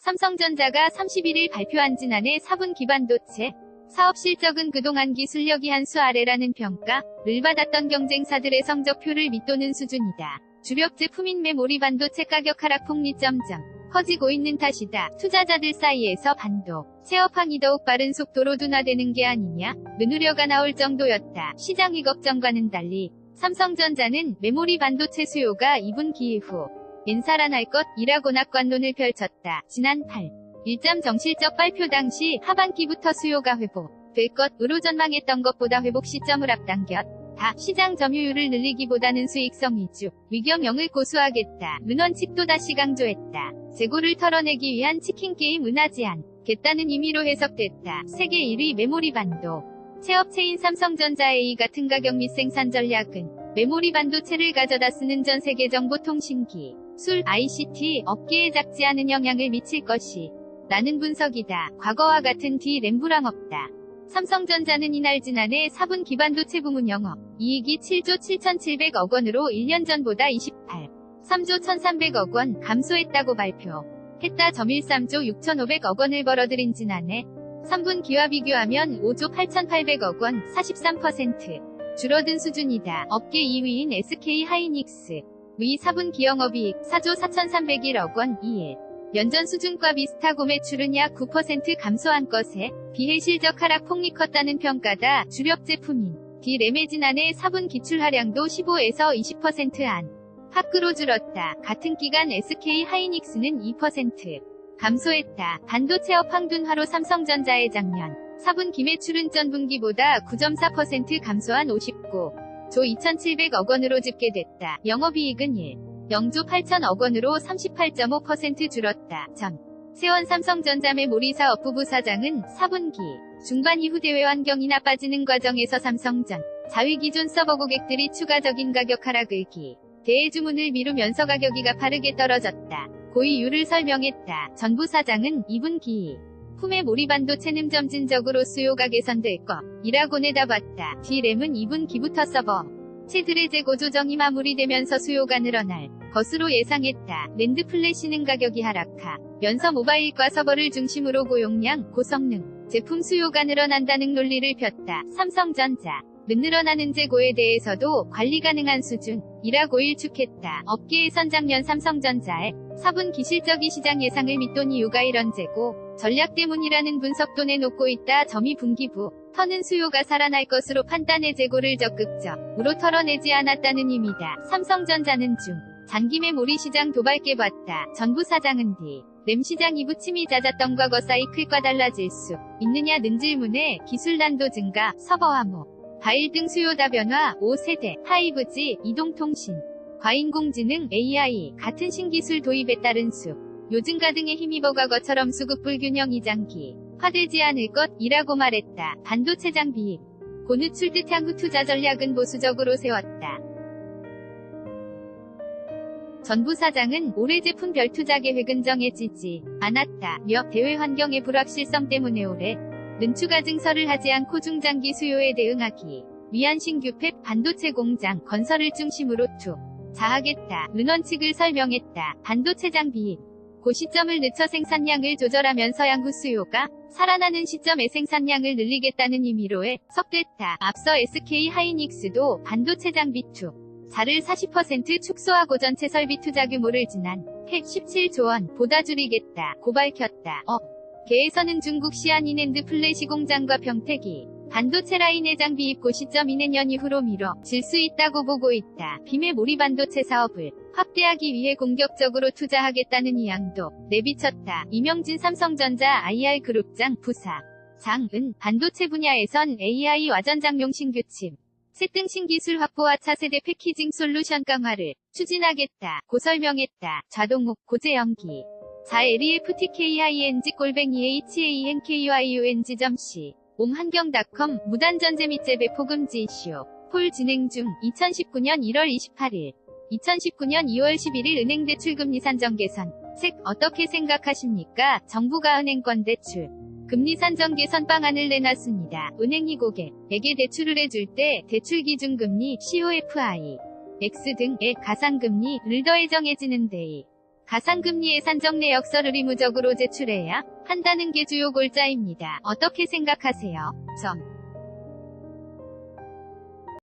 삼성전자가 31일 발표한 지난해 4분기 반도체 사업 실적은 그동안 기술력이 한 수 아래라는 평가를 받았던 경쟁사들의 성적표를 밑도는 수준이다. 주력 제품인 메모리 반도체 가격 하락 폭리 커지고 있는 탓이다. 투자자들 사이에서 반도체 업황이 더욱 빠른 속도로 둔화되는 게 아니냐 는 우려가 나올 정도였다. 시장의 걱정과는 달리 삼성전자는 메모리 반도체 수요가 2분기 이후 살아날 것이라고 낙관론을 펼쳤다. 지난 8일 정실적 발표 당시 하반기부터 수요가 회복될 것으로 전망했던 것보다 회복 시점을 앞당겼다. 시장 점유율을 늘리기보다는 수익성 위주 위경영을 고수하겠다. 문원칙 또다시 강조했다. 재고를 털어내기 위한 치킨 게임 은하지 않겠다는 의미로 해석됐다. 세계 1위 메모리 반도체 업체인 삼성전자의 이 같은 가격 및 생산 전략은 메모리 반도체를 가져다 쓰는 전 세계 정보통신기 술 ICT 업계에 작지 않은 영향을 미칠 것이 라는 분석이다. 과거와 같은 D램 불황 없다. 삼성전자는 이날 지난해 4분기 반도체 부문 영업 이익이 7조 7,700억 원으로 1년 전보다 3조 1,300억 원 감소했다고 발표했다. 13조 6,500억 원을 벌어들인 지난해 3분기와 비교하면 5조 8,800억 원 43% 줄어든 수준이다. 업계 2위인 SK 하이닉스 의 4분기 영업이익 4조 4,301억 원 2일 연전 수준과 비슷하고 매출은 약 9% 감소한 것에 비해 실적 하락 폭리 컸다는 평가다. 주력 제품인 D램의 지난해 4분기 출하량도 15에서 20% 밖으로 줄었다. 같은 기간 SK 하이닉스는 2% 감소했다. 반도체 업황 둔화로 삼성전자의 작년 4분기 매출은 전분기보다 9.4% 감소한 59조 2,700억 원으로 집계됐다. 영업이익은 0조 8천억 원으로 38.5% 줄었다. 세원 삼성전자 메모리 사업부부 사장은 4분기 중반 이후 대외 환경이 나빠지는 과정에서 삼성전 자위 기존 서버 고객들이 추가적인 가격 하락을 기대해 주문을 미루면서 가격이 가파르게 떨어졌다. 고 이유를 설명했다. 전 부사장은 2분기 후 메모리 반도체는 점진적으로 수요가 개선될 것이라고 내다봤다. D램은 2분기부터 서버 체들의 재고 조정이 마무리되면서 수요가 늘어날 것으로 예상했다. 낸드 플래시는 가격이 하락하면서 모바일과 서버를 중심으로 고용량, 고성능 제품 수요가 늘어난다는 논리를 폈다. 삼성전자는 늘어나는 재고에 대해서도 관리 가능한 수준이라고 일축했다. 업계에선 작년 삼성전자의 4분기 실적이 시장 예상을 밑돈 이유가 이런 재고 전략 때문이라는 분석도 내놓고 있다. 점이 분기부 터는 수요가 살아날 것으로 판단해 재고를 적극적으로 털어내지 않았다는 의미다. 삼성전자는 장기 메모리 시장 도박게 봤다. 전 부사장은 D램 시장 이부침이 잦았던 과거 사이클과 달라질 수 있느냐는 질문에 기술 난도 증가, 서버와 모바일 등 수요 다변화, 5세대, 5G, 이동통신, 과인공지능, AI 같은 신기술 도입에 따른 요증가 등에 힘입어 과거처럼 수급 불균형이 장기화되지 않을 것이라고 말했다. 반도체 장비 고누출 듯 향후 투자 전략은 보수적으로 세웠다. 전 부사장은 올해 제품별 투자 계획은 정해지지 않았다며 대외 환경의 불확실성 때문에 올해는 추가 증설을 하지 않고 중장기 수요에 대응하기 위한 신규 팹 반도체 공장 건설을 중심으로 투자하겠다. 문원칙을 설명했다. 반도체 장비 고 시점을 늦춰 생산량을 조절하면서 향후 수요가 살아나는 시점에 생산량을 늘리겠다는 의미로 해석됐다. 앞서 SK 하이닉스도 반도체 장비 자를 40% 축소하고 전체 설비 투자 규모를 지난 117조 원보다 줄이겠다고 밝혔다. 업계에서는 중국 시안 낸드 플래시 공장과 평택이 반도체 라인의 장비 입고 시점이 내년 이후로 미뤄질 수 있다고 보고 있다. 비메모리 반도체 사업을 확대하기 위해 공격적으로 투자하겠다는 의향도 내비쳤다. 이명진 삼성전자 IR그룹장 부사장은 반도체 분야에선 AI 와전장용 신규칩 셋등 신기술 확보와 차세대 패키징 솔루션 강화를 추진하겠다고 설명했다. 좌동욱 고재영기 4LEFTKING-HANKYUNG.C 옴환경닷컴 무단전제 및 재배 포금지 이슈 폴 진행 중 2019년 1월 28일 2019년 2월 11일 은행 대출금리 산정 개선책 어떻게 생각하십니까? 정부가 은행권 대출 금리 산정 개선 방안을 내놨습니다. 은행이 고객에게 대출을 해줄 때 대출 기준금리, COFI, X 등의 가상금리를 더해 정해지는 데에 가상금리 예산적 내역서를 의무적으로 제출해야 한다는 게 주요 골자입니다. 어떻게 생각하세요? 점.